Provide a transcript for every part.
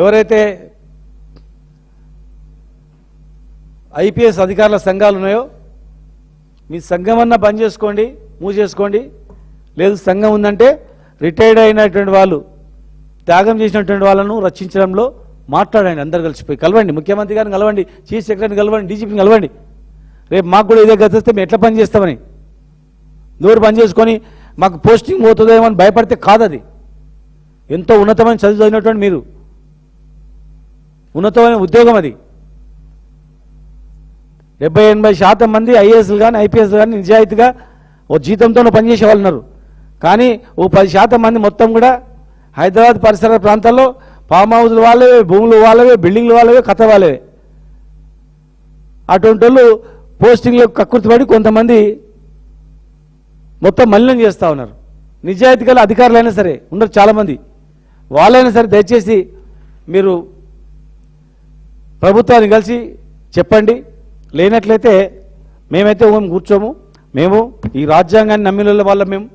ఎవరైతే ఐపీఎస్ అధికారుల సంఘాలు ఉన్నాయో మీ సంఘం అన్నా బంద్ చేసుకోండి, మూసేసుకోండి. లేదు సంఘం ఉందంటే రిటైర్డ్ అయినటువంటి వాళ్ళు, త్యాగం చేసినటువంటి వాళ్ళను రక్షించడంలో మాట్లాడండి. అందరు కలిసిపోయి కలవండి, ముఖ్యమంత్రి గారిని కలవండి, చీఫ్ సెక్రటరీని కలవండి, డీజీపీని కలవండి. రేపు మాకు కూడా ఇదే గతి వస్తే మేము ఎట్లా పని చేస్తామని నోరు పని చేసుకొని మాకు పోస్టింగ్ పోతుందేమో అని భయపడితే కాదు. అది ఎంతో ఉన్నతమైన చదువు చదివినటువంటి మీరు, ఉన్నతమైన ఉద్యోగం అది. 70-80% మంది ఐఏఎస్లు కానీ ఐపీఎస్ కానీ నిజాయితీగా ఓ జీతంతో పనిచేసే వాళ్ళు ఉన్నారు. కానీ ఓ 10% మంది మొత్తం కూడా హైదరాబాద్ పరిసర ప్రాంతాల్లో ఫామ్ హౌస్లు వాళ్ళవే, భూములు వాళ్ళవే, బిల్డింగ్లు వాళ్ళవే, కథ వాళ్ళవే. అటువంటి వాళ్ళు పోస్టింగ్లకు కక్కుర్తిపడి కొంతమంది మొత్తం మలినం చేస్తూ ఉన్నారు. నిజాయితీ గల అధికారులైనా సరే ఉన్నారు చాలామంది, వాళ్ళైనా సరే దయచేసి మీరు ప్రభుత్వాన్ని కలిసి చెప్పండి. లేనట్లయితే మేమైతే కూర్చోము. మేము ఈ రాజ్యాంగాన్ని నమ్మిన వాళ్ళం, మేము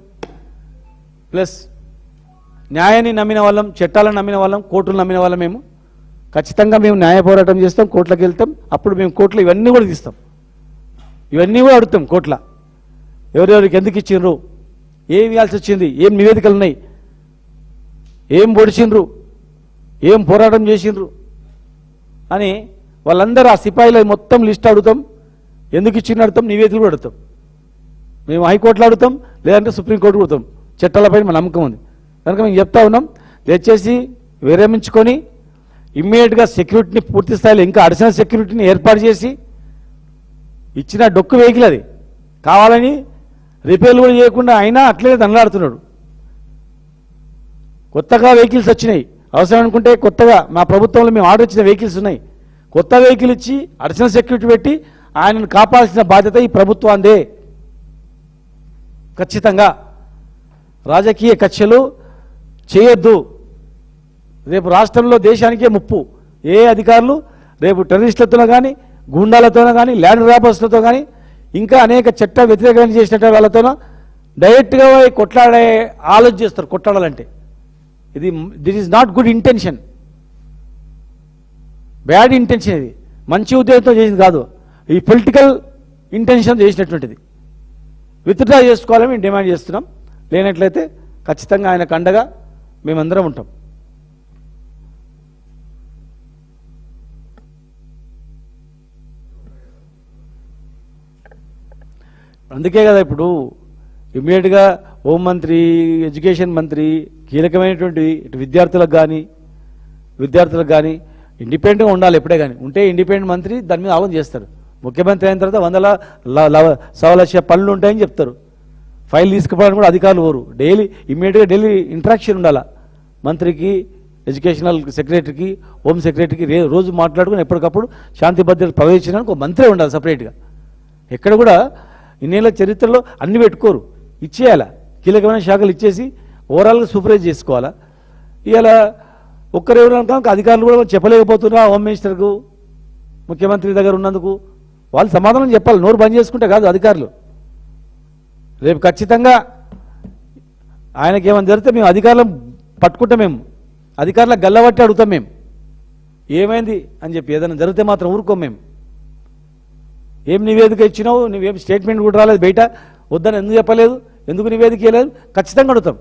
ప్లస్ న్యాయాన్ని నమ్మిన వాళ్ళం, చట్టాలను నమ్మిన వాళ్ళం, కోర్టులు నమ్మిన వాళ్ళం. మేము ఖచ్చితంగా మేము న్యాయ పోరాటం చేస్తాం, కోర్టులకు వెళ్తాం. అప్పుడు మేము కోర్టులో ఇవన్నీ కూడా తీస్తాం, ఇవన్నీ కూడా అడుగుతాం. కోర్టులో ఎవరెవరికి ఎందుకు ఇచ్చిండ్రు, ఏం ఇవ్వాల్సి వచ్చింది, ఏం నివేదికలు ఉన్నాయి, ఏం పొడిచిండ్రు, ఏం పోరాటం చేసిండ్రు అని వాళ్ళందరూ ఆ సిపాయిల మొత్తం లిస్ట్ అడుగుతాం. ఎందుకు ఇచ్చిండ్రు అడుగుతాం, నివేదికలు అడుగుతాం. మేము హైకోర్టులో అడుగుతాం, లేదంటే సుప్రీంకోర్టు అడుగుతాం. చట్టాలపై మన నమ్మకం ఉంది కనుక మేము చెప్తా ఉన్నాం. దయచేసి విరమించుకొని ఇమ్మీడియట్గా సెక్యూరిటీని పూర్తి స్థాయిలో ఇంకా అడిషనల్ సెక్యూరిటీని ఏర్పాటు చేసి, ఇచ్చిన డొక్కు వెహికల్ అది కావాలని రిపేర్లు కూడా చేయకుండా అయినా అట్లే దండలాడుతున్నాడు. కొత్తగా వెహికల్స్ వచ్చినాయి, అవసరం అనుకుంటే కొత్తగా మా ప్రభుత్వంలో మేము ఆర్డర్ ఇచ్చిన వెహికల్స్ ఉన్నాయి. కొత్త వెహికల్ ఇచ్చి అడిషనల్ సెక్యూరిటీ పెట్టి ఆయనను కాపాడాల్సిన బాధ్యత ఈ ప్రభుత్వాందే. ఖచ్చితంగా రాజకీయ కక్షలు చేయొద్దు. రేపు రాష్ట్రంలో దేశానికే ముప్పు. ఏ అధికారులు రేపు టెర్రరిస్టులతో కానీ, గూండాలతోనో కానీ, ల్యాండ్ రాబర్స్లతో కానీ, ఇంకా అనేక చట్ట వ్యతిరేకంగా చేసినట్టు వాళ్ళతోనో డైరెక్ట్గా కొట్లాడే ఆలోచన చేస్తారు. కొట్లాడాలంటే this is not good intention, bad intention. ఇది మంచి ఉద్దేశంతో చేసింది కాదు, ఈ పొలిటికల్ ఇంటెన్షన్ చేసినటువంటిది. విత్డ్రా చేసుకోవాలని మేము డిమాండ్ చేస్తున్నాం. లేనట్లయితే ఖచ్చితంగా ఆయనకు అండగా మేమందరం ఉంటాం. అందుకే కదా ఇప్పుడు ఇమ్మీడియట్గా హోంమంత్రి, ఎడ్యుకేషన్ మంత్రి కీలకమైనటువంటి విద్యార్థులకు కానీ ఇండిపెండెంట్గా ఉండాలి. ఎప్పుడే కానీ ఉంటే ఇండిపెండెంట్ మంత్రి దాని మీద ఆలోచన చేస్తారు. ముఖ్యమంత్రి అయిన తర్వాత 100,00,000 పనులు ఉంటాయని చెప్తారు. ఫైల్ తీసుకుపోవడానికి కూడా అధికారులు పోరు. ఇమ్మీడియట్గా డైలీ ఇంటరాక్షన్ ఉండాలి మంత్రికి, ఎడ్యుకేషనల్ సెక్రటరీకి, హోమ్ సెక్రటరీకి. రోజు మాట్లాడుకుని ఎప్పటికప్పుడు శాంతి భద్రతలు ప్రవేశించడానికి ఒక మంత్రే ఉండాలి సపరేట్గా. ఎక్కడ కూడా ఇన్నేళ్ళ చరిత్రలో అన్ని పెట్టుకోరు, ఇచ్చేయాలా. కీలకమైన శాఖలు ఇచ్చేసి ఓవరాల్గా సూపర్వైజ్ చేసుకోవాలా. ఇలా ఒక్కరెవరు కనుక అధికారులు కూడా చెప్పలేకపోతున్నా. హోమ్ మినిస్టర్కు, ముఖ్యమంత్రి దగ్గర ఉన్నందుకు వాళ్ళు సమాధానం చెప్పాలి. నోరు బంద్ చేసుకుంటే కాదు అధికారులు. రేపు ఖచ్చితంగా ఆయనకి ఏమైనా జరిగితే మేము అధికారులను పట్టుకుంటాం. మేము అధికారులకు గల్లబట్టి అడుగుతాం. మేము ఏమైంది అని చెప్పి ఏదైనా జరిగితే మాత్రం ఊరుకోం. మేము ఏం నివేదిక ఇచ్చినావు, నువ్వేం స్టేట్మెంట్ కూడా రాలేదు, బయట వద్దని ఎందుకు చెప్పలేదు, ఎందుకు నివేదిక ఇవ్వలేదు, ఖచ్చితంగా అడుగుతాం.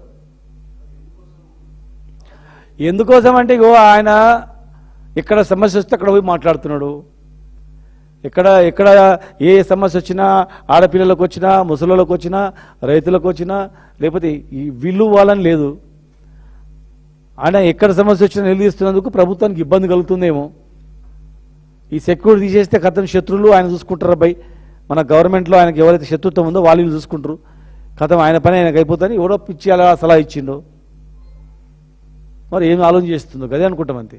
ఎందుకోసం అంటే ఆయన ఎక్కడ సమస్య వస్తే అక్కడ పోయి మాట్లాడుతున్నాడు. ఎక్కడ ఏ సమస్య వచ్చినా, ఆడపిల్లలకు వచ్చినా, ముసలిళ్ళకు వచ్చినా, రైతులకు వచ్చినా, లేకపోతే ఈ వీళ్ళు వాళ్ళని లేదు. ఆయన ఎక్కడ సమస్య వచ్చినా నిలదీస్తున్నందుకు ప్రభుత్వానికి ఇబ్బంది కలుగుతుందేమో. ఈ సెక్యూరిటీ తీసేస్తే కథం శత్రువులు ఆయన చూసుకుంటారు. అబ్బాయి మన గవర్నమెంట్లో ఆయనకి ఎవరైతే శత్రుత్వం ఉందో వాళ్ళు చూసుకుంటారు. కథం ఆయన పని ఆయనకు అయిపోతుంది. ఎవడో పిచ్చి అలా సలహా ఇచ్చిండో మరి ఏం ఆలోచన చేస్తుందో అదే అనుకుంటాం. అంతే.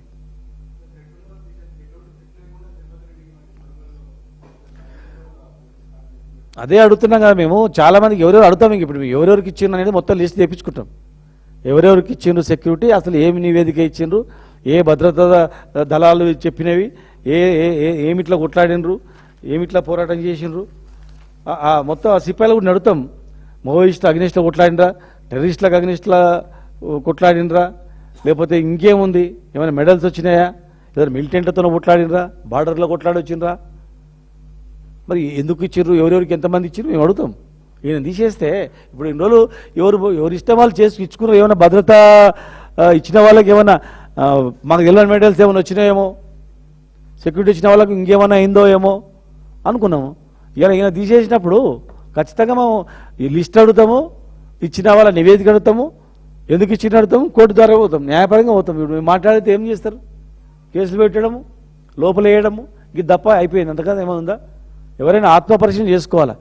అదే అడుగుతున్నాం కదా మేము. చాలామందికి ఎవరెవరు అడుగుతాం. ఇంక ఇప్పుడు ఎవరెవరికి ఇచ్చిండ్రు అనేది మొత్తం లిస్ట్ తెప్పించుకుంటాం. ఎవరెవరికి ఇచ్చిండ్రు సెక్యూరిటీ, అసలు ఏమి నివేదిక ఇచ్చిండ్రు, ఏ భద్రతా దళాలు చెప్పినవి, ఏమిట్లా కొట్లాడినరు, ఏమిట్లా పోరాటం చేసిండ్రు, మొత్తం ఆ సిపాయిలు కూడా నడుతాం. మావోయిస్టులు అగ్నిస్టులు కొట్లాడినరా, టెర్రరిస్టులకు అగ్నిస్టుల కొట్లాడినరా, లేకపోతే ఇంకేముంది? ఏమైనా మెడల్స్ వచ్చినాయా? ఏదైనా మిలిటెంట్లతో కొట్లాడినరా? బార్డర్లో కొట్లాడి వచ్చినరా? మరి ఎందుకు ఇచ్చిర్రు? ఎవరెవరికి ఎంతమంది ఇచ్చిర్రు మేము అడుగుతాం. ఈయన తీసేస్తే ఇప్పుడు ఇన్ని రోజులు ఎవరు ఇష్టం వాళ్ళు చేసి ఇచ్చుకున్నారు. ఏమైనా భద్రత ఇచ్చిన వాళ్ళకి ఏమైనా మాకు తెలియని మెడల్స్ ఏమైనా వచ్చినాయేమో, సెక్యూరిటీ ఇచ్చిన వాళ్ళకి ఇంకేమైనా అయిందో ఏమో అనుకున్నాము. ఈయన తీసేసినప్పుడు ఖచ్చితంగా మేము ఈ లిస్ట్ అడుగుతాము, ఇచ్చిన వాళ్ళ నివేదిక అడుగుతాము, ఎందుకు ఇచ్చిన అడుగుతాము, కోర్టు ద్వారా పోతాం, న్యాయపరంగా పోతాం. ఇప్పుడు మేము మాట్లాడితే ఏం చేస్తారు? కేసులు పెట్టడము, లోపల వేయడము, ఇది తప్ప అయిపోయింది. అంతకన్నా ఏమైనా ఉందా? ఎవరైనా ఆత్మపరిశీలన చేసుకోవాలా.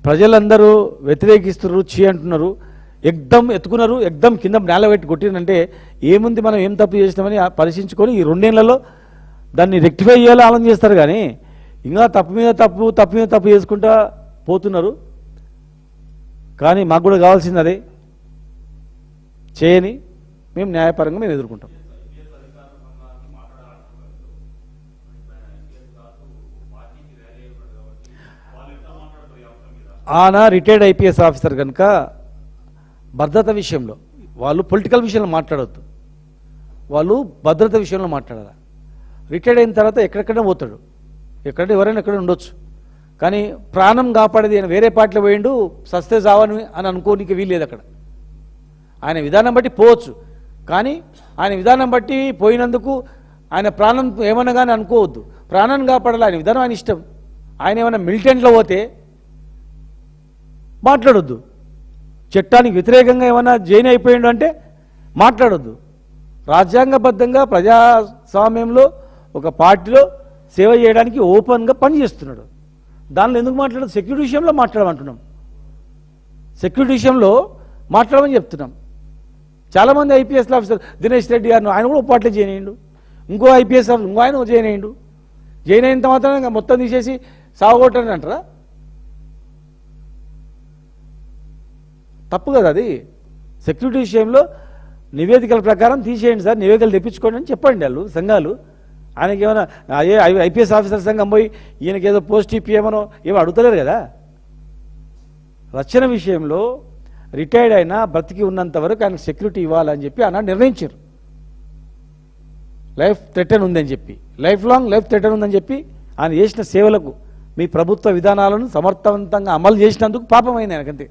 ప్రజలందరూ వ్యతిరేకిస్తున్నారు, చీ అంటున్నారు, ఎగ్దమ్ ఎత్తుకున్నారు, ఎగ్దమ్ కింద నేల పెట్టి కొట్టినంటే ఏముంది, మనం ఏం తప్పు చేసినామని పరిశీలించుకొని ఈ 2 ఏళ్లలో దాన్ని రెక్టిఫై చేయాలని ఆలోచన చేస్తారు. కానీ ఇంకా తప్పు మీద తప్పు చేసుకుంటా పోతున్నారు. కానీ మాకు కూడా కావాల్సింది అదే, చేయని మేము న్యాయపరంగా మేము ఎదుర్కొంటాం. ఆయన రిటైర్డ్ ఐపీఎస్ ఆఫీసర్ కనుక భద్రత విషయంలో వాళ్ళు పొలిటికల్ విషయంలో మాట్లాడవద్దు, వాళ్ళు భద్రత విషయంలో మాట్లాడాలి. రిటైర్డ్ అయిన తర్వాత ఎక్కడెక్కడే పోతాడు, ఎక్కడ ఎవరైనా ఎక్కడ ఉండొచ్చు. కానీ ప్రాణం కాపాడేది ఆయన వేరే పార్టీలో పోయిండు, సస్తే చావని అని అనుకోనికి వీల్లేదు. అక్కడ ఆయన విధానం బట్టి పోవచ్చు, కానీ ఆయన విధానం బట్టి పోయినందుకు ఆయన ప్రాణం ఏమన్నా కానీ అనుకోవద్దు. ప్రాణాన్ని కాపాడాలి, ఆయన విధానం ఆయన ఇష్టం. ఆయన ఏమైనా మిలిటెంట్లో పోతే మాట్లాడొద్దు. చట్టానికి వ్యతిరేకంగా ఏమైనా జైన్ అయిపోయిండు అంటే మాట్లాడొద్దు. రాజ్యాంగబద్ధంగా ప్రజాస్వామ్యంలో ఒక పార్టీలో సేవ చేయడానికి ఓపెన్గా పనిచేస్తున్నాడు. దానిలో ఎందుకు మాట్లాడదు? సెక్యూరిటీ విషయంలో మాట్లాడమంటున్నాం, సెక్యూరిటీ విషయంలో మాట్లాడమని చెప్తున్నాం. చాలామంది ఐపీఎస్ ఆఫీసర్ దినేష్ రెడ్డి గారు ఆయన కూడా పార్టీలో జాయిన్ అయ్యిండు, ఇంకో ఐపీఎస్ ఆఫీసర్ ఇంకో ఆయన జాయిన్ అయ్యిండు. జాయిన్ అయిన తర్వాత మొత్తం తీసేసి సాగొట్టని అంటారా? తప్పు కదా అది. సెక్యూరిటీ విషయంలో నివేదికల ప్రకారం తీసేయండి సార్, నివేదికలు తెప్పించుకోండి అని చెప్పండి. వాళ్ళు సంఘాలు ఆయనకి ఏమైనా ఐపీఎస్ ఆఫీసర్ సంఘం పోయి ఈయనకి ఏదో పోస్ట్ ఇప్పియమనో ఏమో అడుగుతలేరు కదా. రక్షణ విషయంలో రిటైర్డ్ అయినా బ్రతికి ఉన్నంత వరకు ఆయనకు సెక్యూరిటీ ఇవ్వాలని చెప్పి ఆయన నిర్ణయించారు. లైఫ్ థ్రెటన్ ఉందని చెప్పి, లైఫ్ లాంగ్ లైఫ్ థ్రెటన్ ఉందని చెప్పి ఆయన చేసిన సేవలకు మీ ప్రభుత్వ విధానాలను సమర్థవంతంగా అమలు చేసినందుకు పాపమైంది ఆయనకంతే.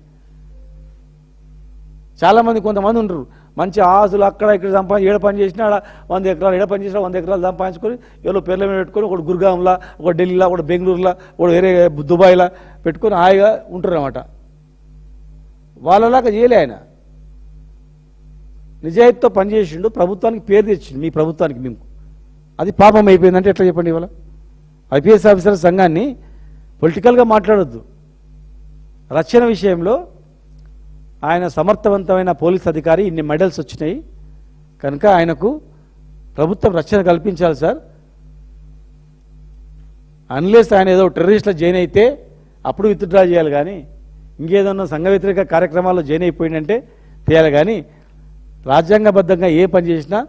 చాలామంది కొంతమంది ఉంటారు, మంచి ఆస్తులు అక్కడ ఇక్కడ ఏడ పని చేసినా 100 ఎకరాలు, ఏడ పని చేసినా 100 ఎకరాలు సంపాదించుకొని ఎవరో పేర్ల మీద పెట్టుకొని ఒకటి గుర్గాంలా, ఒక ఢిల్లీలో, ఒక బెంగళూరులో, ఒక వేరే దుబాయ్లో పెట్టుకొని హాయిగా ఉంటారు అన్నమాట. వాళ్ళలాగా చేయలే ఆయన. నిజాయితీతో పనిచేసిండు, ప్రభుత్వానికి పేరు తెచ్చిండు, మీ ప్రభుత్వానికి మేము. అది పాపం అయిపోయిందంటే ఎట్లా చెప్పండి? ఇవాళ ఐపీఎస్ ఆఫీసర్ సంఘాన్ని పొలిటికల్గా మాట్లాడొద్దు. రక్షణ విషయంలో ఆయన సమర్థవంతమైన పోలీస్ అధికారి, ఇన్ని మెడల్స్ వచ్చినాయి కనుక ఆయనకు ప్రభుత్వం రక్షణ కల్పించాలి సార్. అన్లెస్ ఆయన ఏదో టెర్రరిస్ట్లో జాయిన్ అయితే అప్పుడు విత్డ్రా చేయాలి, కానీ ఇంకేదన్నా సంఘ వ్యతిరేక కార్యక్రమాల్లో జాయిన్ అయిపోయిందంటే చేయాలి. కానీ రాజ్యాంగబద్ధంగా ఏ పని చేసినా